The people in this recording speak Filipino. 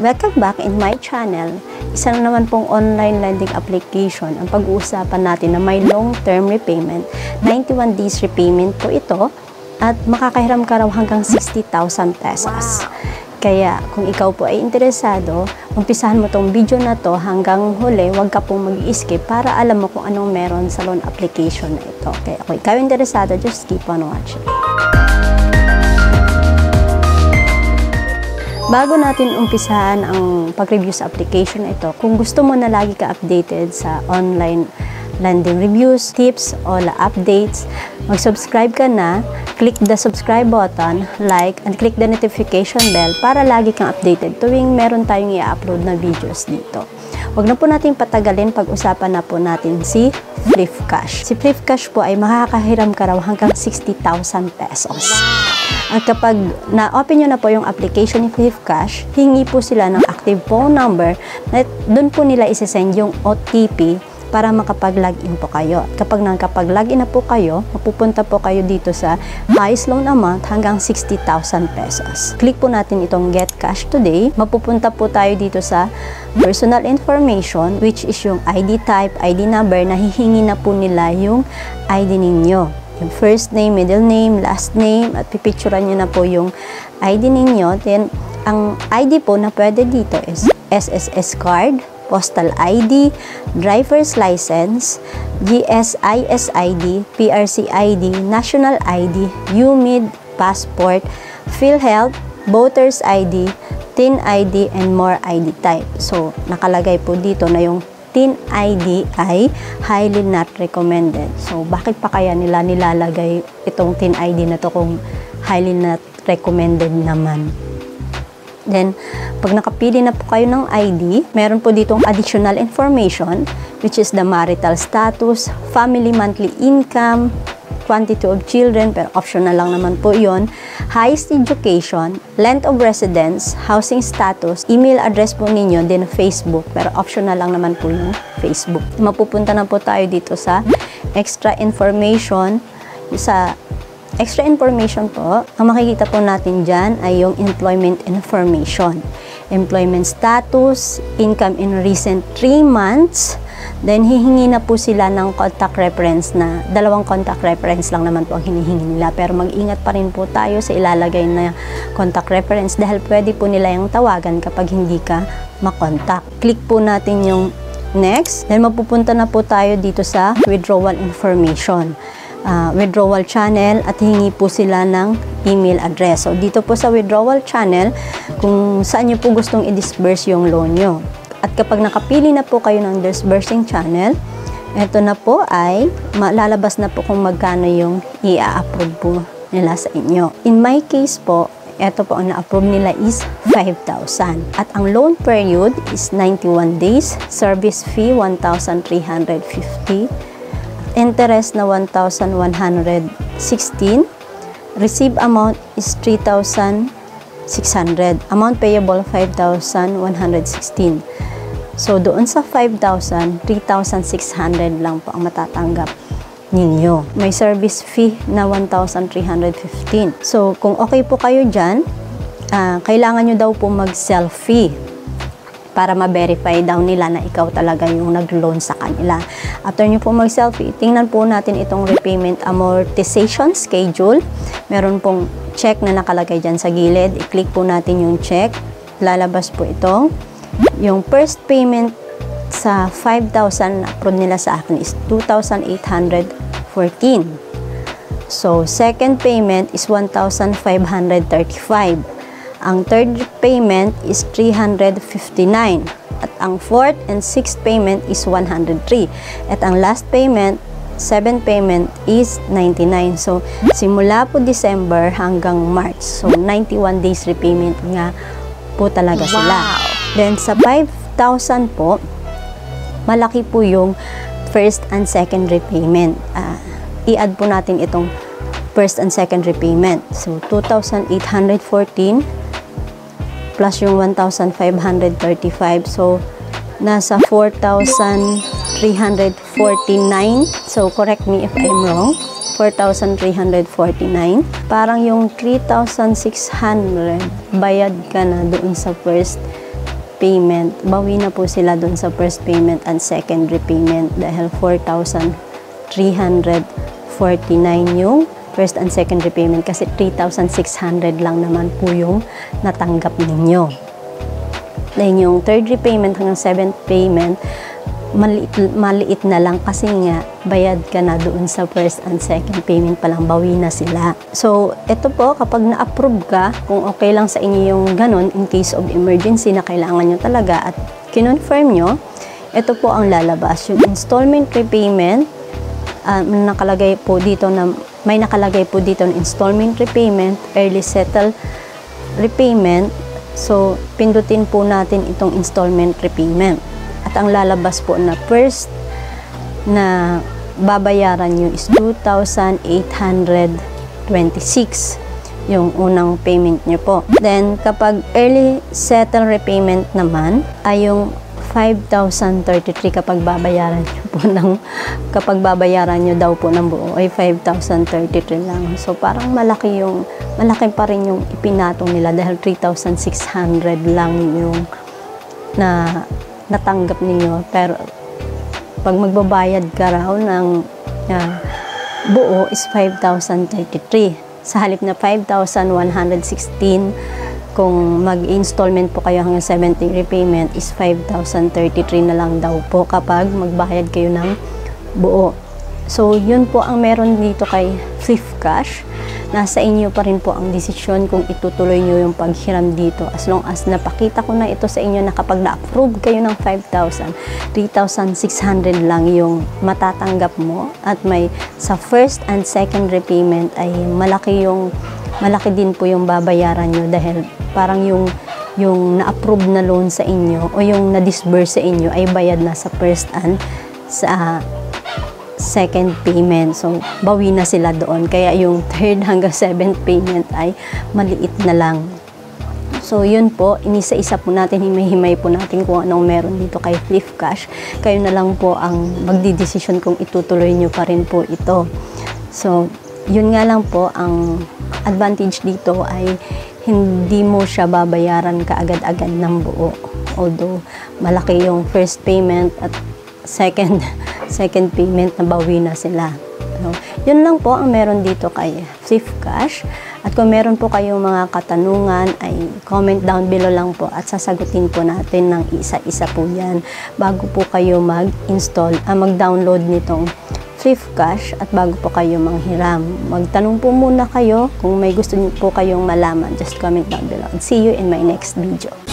Welcome back in my channel. Isa na naman pong online lending application ang pag-uusapan natin na may long-term repayment. 91 days repayment po ito at makakahiram ka raw hanggang 60,000 pesos. Kaya kung ikaw po ay interesado, umpisahan mo tong video na to hanggang huli, huwag ka pong mag-skip para alam mo kung anong meron sa loan application na ito. Kaya kung ikaw interesado, just keep on watching. Bago natin umpisahan ang pag-review sa application na ito, kung gusto mo na lagi ka updated sa online lending reviews, tips, o updates, mag-subscribe ka na, click the subscribe button, like, and click the notification bell para lagi kang updated tuwing meron tayong i-upload na videos dito. Huwag na po natin patagalin, pag-usapan na po natin si Flipcash. Si Flipcash po ay makakahiram ka raw hanggang 60,000 pesos. At kapag na-open nyo na po yung application ni Flipcash, hingi po sila ng active phone number na doon po nila isesend yung OTP para makapag-login po kayo. Kapag nakapag-login na po kayo, mapupunta po kayo dito sa highest loan amount hanggang 60,000 pesos. Click po natin itong Get Cash Today. Mapupunta po tayo dito sa personal information, which is yung ID type, ID number, na hihingi na po nila yung ID ninyo. Yung first name, middle name, last name, at pipicturean nyo na po yung ID ninyo. Then, ang ID po na pwede dito is SSS card, postal ID, driver's license, GSIS ID, PRC ID, national ID, UMID, passport, PhilHealth, voters ID, TIN ID, and more ID type. So, nakalagay po dito na yung TIN ID ay highly not recommended. So, bakit pa kaya nila nilalagay itong TIN ID na to kung highly not recommended naman? Then, pag nakapili na po kayo ng ID, meron po ditong additional information, which is the marital status, family monthly income, quantity of children, pero optional lang naman po yon, highest education, length of residence, housing status, email address po ninyo, then Facebook, pero optional lang naman po yung Facebook. Mapupunta na po tayo dito sa extra information. Sa extra information po, ang makikita po natin dyan ay yung employment information. Employment status, income in recent 3 months, then hihingi na po sila ng contact reference na 2 contact reference lang naman po ang hinihingi nila. Pero mag-ingat pa rin po tayo sa ilalagay na contact reference dahil pwede po nila yung tawagan kapag hindi ka makontak. Click po natin yung next. Then mapupunta na po tayo dito sa withdrawal information. Withdrawal channel at hingi po sila ng email address. So dito po sa withdrawal channel kung saan nyo po gustong i-disburse yung loan nyo. At kapag nakapili na po kayo ng disbursing channel, ito na po ay malalabas na po kung magkano yung i-approve po nila sa inyo. In my case po, ito po ang na-approve nila is 5,000. At ang loan period is 91 days, service fee 1,350, interest na 1,116, receive amount is 3,600, amount payable 5,116. So, doon sa 5,000, 3,600 lang po ang matatanggap ninyo. May service fee na 1,315. So, kung okay po kayo dyan, kailangan nyo daw po mag-selfie para ma-verify daw nila na ikaw talaga yung nag-loan sa kanila. After nyo po mag-selfie, tingnan po natin itong repayment amortization schedule. Meron pong check na nakalagay dyan sa gilid. I-click po natin yung check. Lalabas po ito. Yung first payment sa 5,000 na approve nila sa akin is 2,814. So, second payment is 1,535. Ang third payment is 359. At ang fourth and sixth payment is 103. At ang last payment, 7th payment is 99. So, simula po December hanggang March. So, 91 days repayment nga po talaga sila. Then, sa 5,000 po, malaki po yung first and second repayment. I-add po natin itong first and second repayment. So, 2,814 plus yung 1,535. So, nasa 4,349. So, correct me if I'm wrong. 4,349. Parang yung 3,600 bayad ka na doon sa first payment, bawi na po sila dun sa first payment and second repayment dahil 4,349 yung first and second repayment kasi 3,600 lang naman po yung natanggap ninyo. Then yung third repayment hanggang seventh payment, maliit na lang kasi nga bayad ka na doon sa first and second payment pa lang, bawi na sila. So, ito po, kapag na-approve ka, kung okay lang sa inyo yung ganun, in case of emergency na kailangan nyo talaga at kinonfirm nyo, ito po ang lalabas. Yung installment repayment, nakalagay po dito na, may nakalagay po dito na installment repayment, early settle repayment. So, pindutin po natin itong installment repayment. At ang lalabas po na first na babayaran nyo is 2,826 yung unang payment nyo po. Then, kapag early settle repayment naman, ay yung 5,033 kapag babayaran nyo po kapag babayaran nyo daw po ng buo ay 5,033 lang. So, parang malaki pa rin yung ipinatong nila dahil 3,600 lang yung natanggap ninyo, pero pag magbabayad ka raw ng buo is 5,033 sa halip na 5,116. Kung mag-installment po kayo hanggang 70 repayment is 5,033 na lang daw po kapag magbayad kayo ng buo. So yun po ang meron dito kay Flipcash. Nasa inyo pa rin po ang desisyon kung itutuloy nyo yung paghiram dito. As long as napakita ko na ito sa inyo na kapag na-approve kayo ng 5,000, 3,600 lang yung matatanggap mo. At may sa first and second repayment ay malaki din po yung babayaran nyo dahil parang yung na-approve na loan sa inyo o yung na-disburse sa inyo ay bayad na sa first and sa second payment. So, bawi na sila doon. Kaya yung third hanggang seventh payment ay maliit na lang. So, yun po. Inisa-isa po natin, himay-himay po natin kung anong meron dito kay Flipcash. Kayo na lang po ang magdidesisyon kung itutuloy nyo pa rin po ito. So, yun nga lang po, ang advantage dito ay hindi mo siya babayaran kaagad-agad ng buo. Although, malaki yung first payment at second payment na bawi na sila. So, yun lang po ang meron dito kay Flipcash. At kung meron po kayong mga katanungan ay comment down below lang po at sasagutin po natin ng isa-isa po yan bago po kayo mag-download nitong Flipcash at bago po kayo manghiram. Magtanong po muna kayo kung may gusto po kayong malaman. Just comment down below. And see you in my next video.